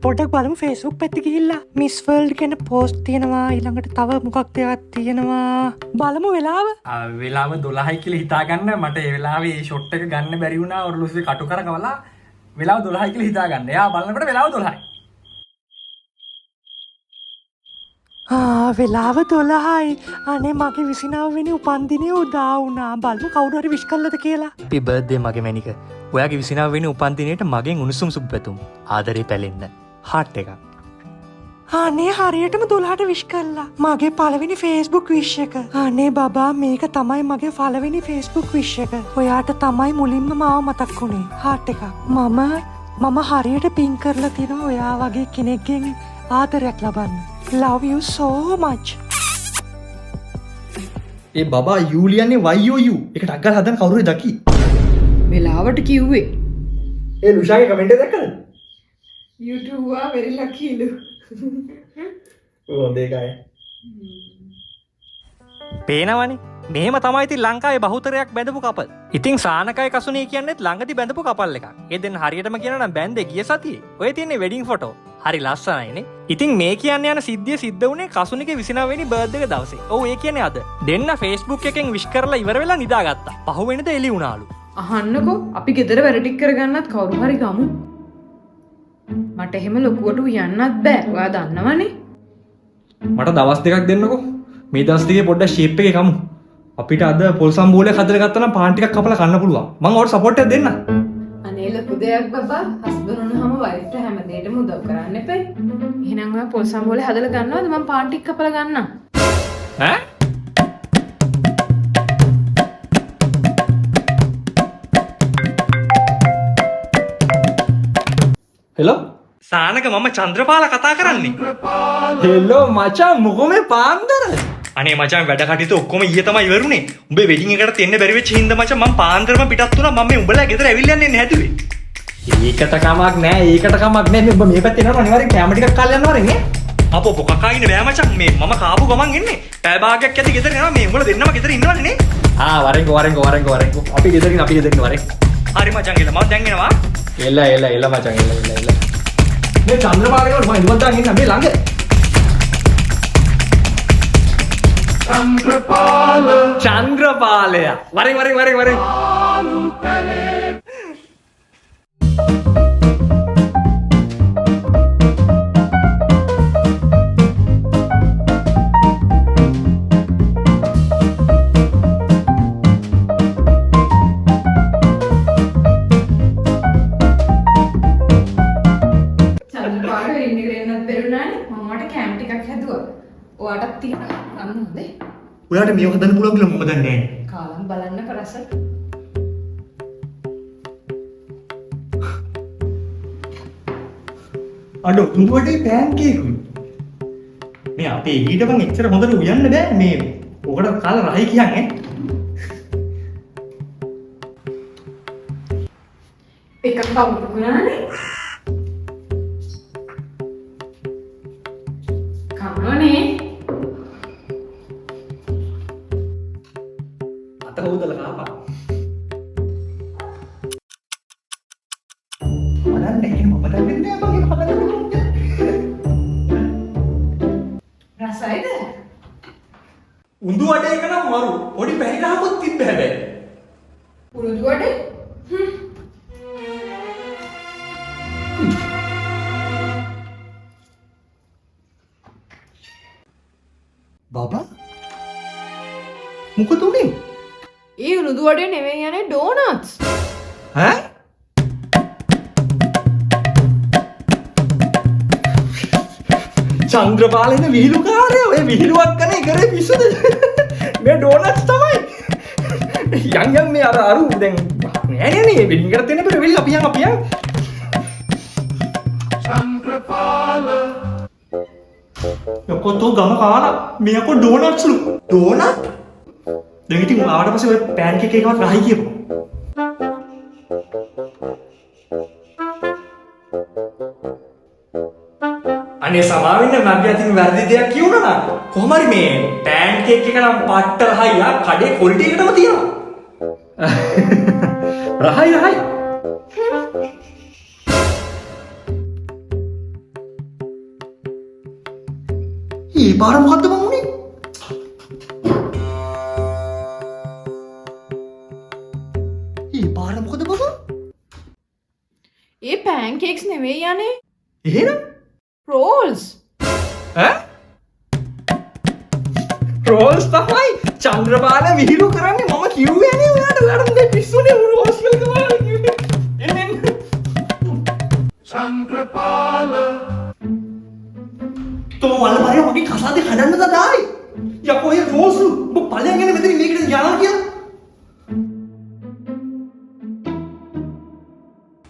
පොඩ්ඩක් බලමු Facebook පැත්තට ගිහිල්ලා. මිස් වර්ල්ඩ් කියන පෝස්ට් තියෙනවා. ඊළඟට තව මොකක්ද එකක් තියෙනවා. බලමු වෙලාව. වෙලාව 12යි කියලා හිතාගන්න. මට ඒ වෙලාවේ මේ ෂොට් එක ගන්න බැරි වුණා. ඔරලෝසුවේ කටු කරකවලා වෙලාව 12යි කියලා හිතාගන්න. එයා බලනකොට වෙලාව 12යි. වෙලාව 12යි. අනේ මගේ 29 වෙනි උපන්දිනේ උදා වුණා. බලමු කවුරු හරි විශ් කළාද කියලා. Happy birthday මගේ මැනික. ඔයාගේ 29 වෙනි උපන්දිනේට මගෙන් උණුසුම් සුබ පැතුම්. ආදරේ පැලෙන්න. හાર્ට් එකක්. අනේ හරියටම 12ට විශ් කළා. මගේ පළවෙනි Facebook විශ් එක. අනේ බබා මේක තමයි මගේ පළවෙනි Facebook විශ් එක. ඔයාට තමයි මුලින්ම මාව මතක් වුණේ. හાર્ට් එකක්. මම හරියට පින් කරලා තිනවා ඔයා වගේ කෙනෙක්ගෙන් ආදරයක් ලබන්න. Love you so much. ඒ බබා යූලියන්නේ YOU එකට අග්ගල හදන කවුරුයි දකි. වෙලාවට කිව්වේ. ඒ ලුෂාගේ කමෙන්ට් එක දැක්කද? YouTube are very lucky lu. හොඳ එකයි. පේනවනේ. මෙහෙම තමයි ඉතින් ලංකාවේ බහුතරයක් බැඳපු කපල්. ඉතින් සානකයි කසුනේ කියන්නේත් ළඟදී බැඳපු කපල් එකක්. ඒ දෙන්න හරියටම කියනවා නම් බැඳේ ගිය සතියේ. ඔය තියෙන්නේ වෙඩින් ෆොටෝ. හරි ලස්සනයිනේ. ඉතින් මේ කියන්නේ යන සිද්ධිය සිද්ධ වුණේ කසුනිගේ 29 වෙනි බර්ත්ඩේ එක දවසේ. ඔව් ඒ කියන්නේ අද. දෙන්න Facebook එකෙන් විශ් කරලා ඉවර වෙලා නිදාගත්තා. පහුවෙනිද එළි වුණාලු. අහන්නකෝ අපි ගෙදර වැඩ ටික කරගන්නත් කවුරු හරි ගමු. මට එහෙම ලොකුවට යන්නත් බෑ. ඔයා දන්නවනේ. මට දවස් දෙකක් දෙන්නකෝ. මේ දවස් දෙකේ පොඩ්ඩක් ෂේප් එකේ කමු. අපිට අද පොල් සම්බෝලයක් හදලා ගත්තා නම් පාන් ටිකක් කපලා කන්න පුළුවන්. මම ඔයාලට සපෝට් එකක් දෙන්නම්. අනේ ලොකු දෙයක් බබා. හස්බන්ඩ් වුණාම වයිෆ්ට හැමදේටම උදව් කරන්න එපා. එහෙනම් ඔයා පොල් සම්බෝලේ හදලා ගන්නවද? මම පාන් ටික කපලා ගන්නම්. ඈ? හෙලෝ සානක මම චන්ද්‍රපාල කතා කරන්නේ. හෙලෝ මචං මොකෝ මේ පාන්දර? අනේ මචං වැඩ කටයුතු ඔක්කොම ඊයේ තමයි ඉවරුනේ. උඹේ වෙඩින් එකට එන්න බැරි වෙච්ච හින්දා මචං මම පාන්දරම පිටත් වුණා. මම මේ උඹලා ගෙදර ඇවිල්ලා යන්නේ නැහැදුවේ. ඒකට කමක් නෑ. ඒකට කමක් නෑ. උඹ මේ පැත්තේ යනවා අනිවාර්යෙන් කැම ටිකක් කාලා යනවා නේ. අපෝ පොකකා ඉන්න බෑ මචං. මේ මම කාපු ගමන් එන්නේ. පැය භාගයක් ඇති ගෙදර යනවා. මේ උඹලා දෙන්නම ගෙදර ඉන්නවනේ නේ. වරෙන්කෝ. අපි ගෙදරින් වරෙන්. හරි මචං එළ මම දැන් එනවා. එළ මචං එළ. මේ චන්ද්‍රපාලේකට මම ඉවත් දාගෙන ඉන්න මේ ළඟ. චන්ද්‍රපාලයා වරෙන්. ඔයාටත් තියෙනවා නමුත් ඔයාට මේව හදන්න පුළුවන් කියලා මම දන්නේ නැහැ. කාලම් බලන්න කරස. අඩෝ උඹට පෑන් කේක්. මේ අපේ ඊටපන් එච්චර හොඳට උයන්න බෑ මේ. ඔකට කාලා රහයි කියන්නේ. එකක් කවුරුකුණානේ. කම්රෝනේ. හොදලා කාපා. බලන්න එහෙම බලන්නේ නැහැ මගේ හදන්න. රසයිද? උඳු වඩේ එක නම් මරු. පොඩි පැණි ගහකුත් තිබ්බ හැබැයි. උරුදු වඩේ? බබා මොකද උනේ? ඒ උරුදු වඩේ නෙවෙයි යන්නේ ඩෝනට්ස්. ඈ? චන්ද්‍රපාලේන විහිළුකාරය ඔය විහිළුවක් කනේ කරේ පිස්සුද? මේ ඩෝනට්ස් තමයි. යන් මේ අරු දැන් නෑ නේ වෙඩින් එකට දෙන්න බෑ වෙල් අපි යන් චන්ද්‍රපාල යකොතෝ ගම කාලා මේක ඩෝනට්ස්ලු. ඩෝනට්? දැන් ඉතින් ආවට පස්සේ ඔය පෑන් කේක් එකවත් රහයි කියපන්. අනේ සමාවෙන්න මගේ අතින් වැරදි දෙයක් කියුණා නම් කොහොම හරි මේ පෑන් කේක් එක නම් පට්ට රහයි ආ කඩේ ක්වොලිටි එකටම තියෙනවා. රහයි ඒ පාර මොකද්ද මං උනේ? ඒ පාර මොකද බබා? ඒ පෑන්කේක්ස් නෙවෙයි යන්නේ. එහෙනම් රෝල්ස්. ඈ? රෝල්ස් තමයි චන්ද්‍රපාල විහිළු කරන්නේ මම කිව්වේ නේ ඔයාට ඔයාට මේ පිස්සුනේ රෝල්ස් වල තමයි කිව්වේ. එන්න චන්ද්‍රපාල තෝ වල බරේ මගේ කසාදේ හදන්නද දායි? යකෝ ඒ රෝල්ස් ඔබ ඵලයන් ගැන මෙතන මේකට යනවා කියලා.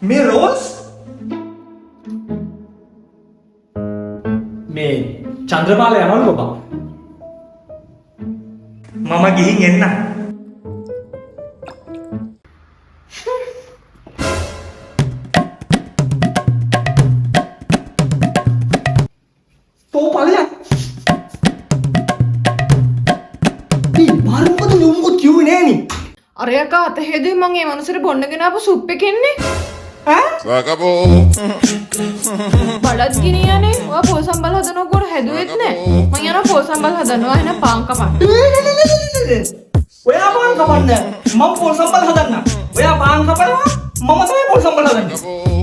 මේ රෝල්ස් මේ චන්ද්‍රපාල යනවලු බබා. මම ගිහින් එන්න. තෝ ඵලයන්. මේ පාර මොකද නුඹ කිව්වේ නෑනේ. අරයක අත හේදුවේ මං ඒ මනුස්සර බොන්න ගෙන ආපු සුප් එකෙන්නේ. ඈ? බඩත් ගිනියනේ. ඔයා පොල් සම්බල් හදනකොට හැදුවෙත් නෑ. මං යනවා පොල් සම්බල් හදනවා එහෙනම් පාන් කපන්න. ඔයා පාන් කපන්න. මම පොල් සම්බල් හදන්න. ඔයා පාන් කපනවා. මම තමයි පොල් සම්බල් හදන්නේ.